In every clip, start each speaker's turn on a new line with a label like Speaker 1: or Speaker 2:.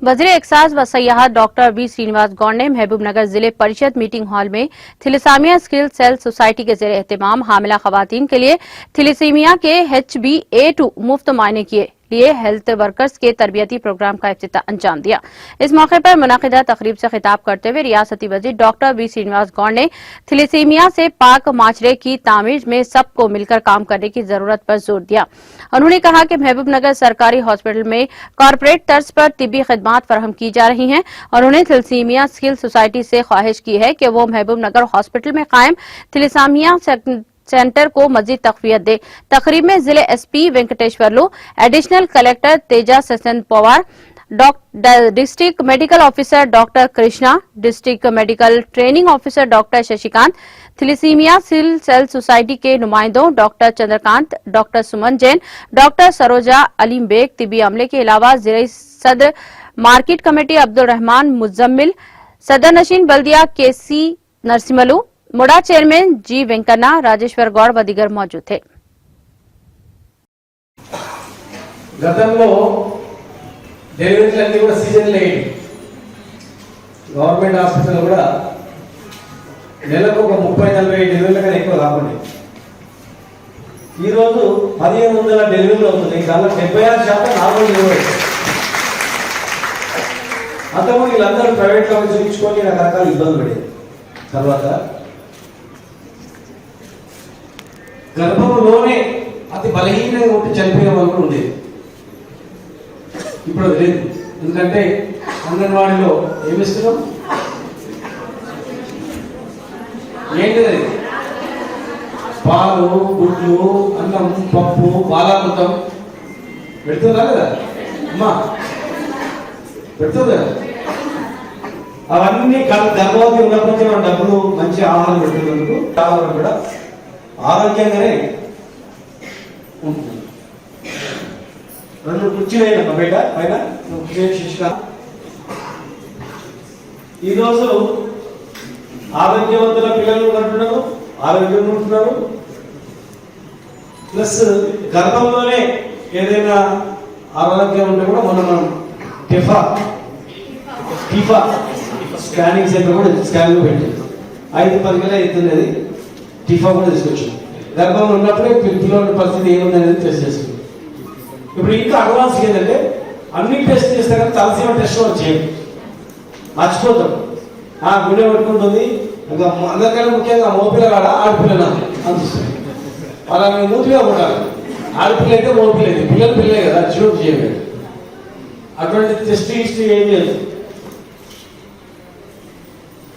Speaker 1: वज़ीर एक्साइज व सयाहत doctor B Srinivas Gaur ने महबूबनगर जिले परिषद मीटिंग हॉल में थैलेसीमिया स्किल सेल सोसाइटी के ज़रिए एहतमाम हामिला खवातीन के लिए थैलेसीमिया के HbA2 मुफ्त मुआयने किए लिए हेल्थ वर्कर्स के तरबियती प्रोग्राम का इफ्तिताह अंजाम दिया। इस मौके पर मुनाकिदा तकरीब से खिताब करते हुए रियासती वज़ीर डॉक्टर बी श्रीनिवास गौड़ ने थैलेसीमिया से पाक माशरे की तामीर में सबको मिलकर काम करने की जरूरत पर जोर दिया। उन्होंने कहा कि महबूबनगर सरकारी हॉस्पिटल में कॉरपोरेट तर्ज पर तिब्बी खिदमात फराहम की जा रही हैं और उन्हें थैलेसीमिया स्किल सोसाइटी से ख्वाहिश की है कि वो महबूबनगर हॉस्पिटल में कायम थैलेसीमिया सेंटर को मजीद तकवियत दे। तकरीब में जिले SP Venkateshwarlu, additional collector Teja ससन Pawar, district medical officer doctor Krishna, district medical training officer doctor Shashikant, thalassemia sickle cell society के नुमाइंदों doctor Chandrakant, doctor Suman Jain, doctor Saroja Aleem Baig, तिबी अमले के अलावा जिले सदर मार्केट कमेटी अब्दुल रहमान मुजम्मिल, सदर नशीन बल्दिया KC Narsimlu, MUDA chairman G Venkanna, Rajeshwar Goud व दीगर मौजूद थे।
Speaker 2: గతంలో డెలివరీలన్నీ కూడా సీజన్ లేట్ గవర్నమెంట్ హాస్పిటల్ కూడా నెలకు ఒక 30-40 డెలివరీల కన్నా ఎక్కువ కాకుండా ఈ రోజు 1500 డెలివరీలు అవుతున్నాయి. దానిలో 76% నార్మల్ డెలివరీ. అంతకుముందు వీళ్ళందరూ ప్రైవేట్ లో చూపించుకొని రకరకాల ఇబ్బందులు పడేది. తర్వాత గర్భంలోనే అతి బలహీనంగా ఉంటే చనిపోయిన వాళ్ళు కూడా ఉండేది. ఇప్పుడు అది లేదు. ఎందుకంటే అంగన్వాడీలో ఏమిస్తున్నాం ఏంటిది పాలు, గుడ్లు, అన్నం, పప్పు, బాలామృతం పెడుతుందా కదా అమ్మా, పెడుతుంది కదా. అవన్నీ గర్భవతి ఉన్నప్పటికీ మన డబ్బులు మంచి ఆహారం పెడుతున్నందుకు ఆహారం కూడా ఆరోగ్యంగానే ఉంటుంది. రెండు కుర్చీలైనా బయట పైన శిష్క ఈరోజు ఆరోగ్యవంతుల పిల్లలు అంటున్నారు, ఆరోగ్యంగా ఉంటున్నారు. ప్లస్ గర్భంలోనే ఏదైనా ఆరోగ్యం ఉంటే కూడా మనం టిఫా స్కానింగ్ సెంటర్ కూడా స్కానింగ్ పెట్టింది. 5-10 గంటలు అవుతుంది. అది టిఫా కూడా తీసుకొచ్చాం. గర్భంలో ఉన్నప్పుడే పిల్లల పరిస్థితి ఏముందనేది టెస్ట్ చేస్తుంది. ఇప్పుడు ఇంకా అడ్వాన్స్ ఏంటంటే అన్ని టెస్ట్ చేస్తే కానీ తలసీమ టెస్ట్ కూడా చేయండి, మర్చిపోతాం. గుండె పట్టుకుంటుంది. ఇంకా అందరికన్నా ముఖ్యంగా మోపిల్లగాడ ఆడపిల్లలు అనిపిస్తుంది. వాళ్ళ మూతిగా ఉండాలి. ఆడపిల్ల అయితే మోపిల్ల అయితే పిల్లలే కదా, చూపు చేయలేదు. అటువంటి టెస్ట్ హిస్టరీ ఏం లేదు.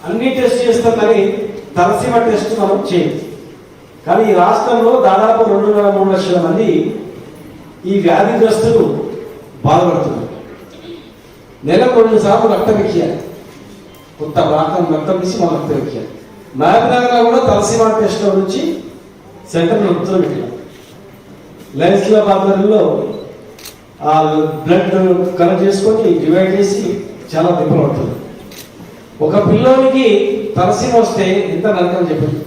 Speaker 2: అన్ని టెస్ట్ చేస్తాం కానీ తలసీమ టెస్ట్ మనం చేయం. కానీ ఈ రాష్ట్రంలో దాదాపు 2-3 లక్షల మంది ఈ వ్యాధిగ్రస్తులు బాధపడుతున్నారు. నెలకు 2 సార్లు రక్తం ఎక్కియాలి. కొత్త రక్తం తీసి మన రక్తం ఎక్కియాలి. మహబూబ్నగర్లో కూడా తలసీమ టెస్ట్ నుంచి సెంటర్ నొప్పుతో పెట్టారు. లయన్స్ క్లబ్ ఆధ్వర్యంలో ఆ బ్లడ్ కలెక్ట్ చేసుకొని డివైడ్ చేసి చాలా దెబ్బలు పడుతుంది. ఒక పిల్లోనికి తలసీమ వస్తే ఎంత నరకం చెప్పండి.